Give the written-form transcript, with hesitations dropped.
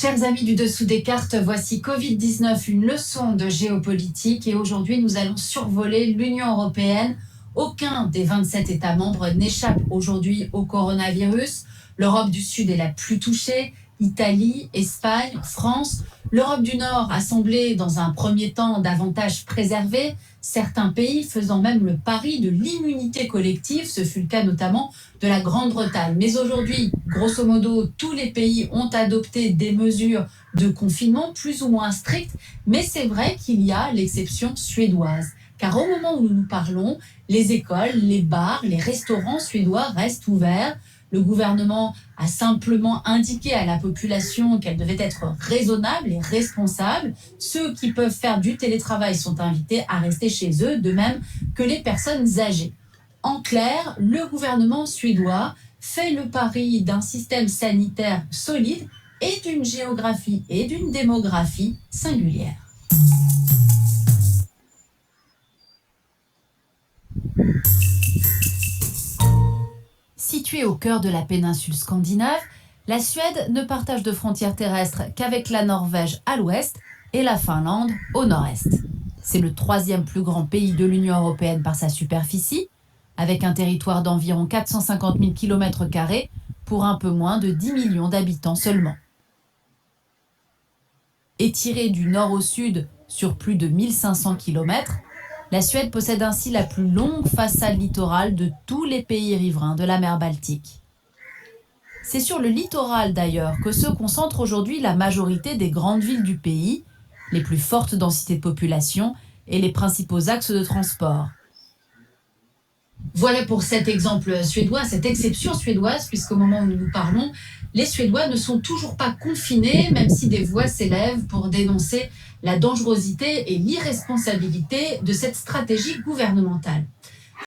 Chers amis du dessous des cartes, voici Covid-19, une leçon de géopolitique. Et aujourd'hui, nous allons survoler l'Union européenne. Aucun des 27 États membres n'échappe aujourd'hui au coronavirus. L'Europe du Sud est la plus touchée. Italie, Espagne, France. L'Europe du Nord a semblé, dans un premier temps, davantage préservée. Certains pays faisant même le pari de l'immunité collective. Ce fut le cas notamment de la Grande-Bretagne. Mais aujourd'hui, grosso modo, tous les pays ont adopté des mesures de confinement plus ou moins strictes. Mais c'est vrai qu'il y a l'exception suédoise. Car au moment où nous parlons, les écoles, les bars, les restaurants suédois restent ouverts. Le gouvernement a simplement indiqué à la population qu'elle devait être raisonnable et responsable. Ceux qui peuvent faire du télétravail sont invités à rester chez eux, de même que les personnes âgées. En clair, le gouvernement suédois fait le pari d'un système sanitaire solide et d'une géographie et d'une démographie singulière. Située au cœur de la péninsule scandinave, la Suède ne partage de frontières terrestres qu'avec la Norvège à l'ouest et la Finlande au nord-est. C'est le troisième plus grand pays de l'Union européenne par sa superficie, avec un territoire d'environ 450 000 km² pour un peu moins de 10 millions d'habitants seulement. Étirée du nord au sud sur plus de 1500 km, la Suède possède ainsi la plus longue façade littorale de tous les pays riverains de la mer Baltique. C'est sur le littoral d'ailleurs que se concentre aujourd'hui la majorité des grandes villes du pays, les plus fortes densités de population et les principaux axes de transport. Voilà pour cet exemple suédois, cette exception suédoise, puisqu'au moment où nous parlons, les Suédois ne sont toujours pas confinés, même si des voix s'élèvent pour dénoncer la dangerosité et l'irresponsabilité de cette stratégie gouvernementale.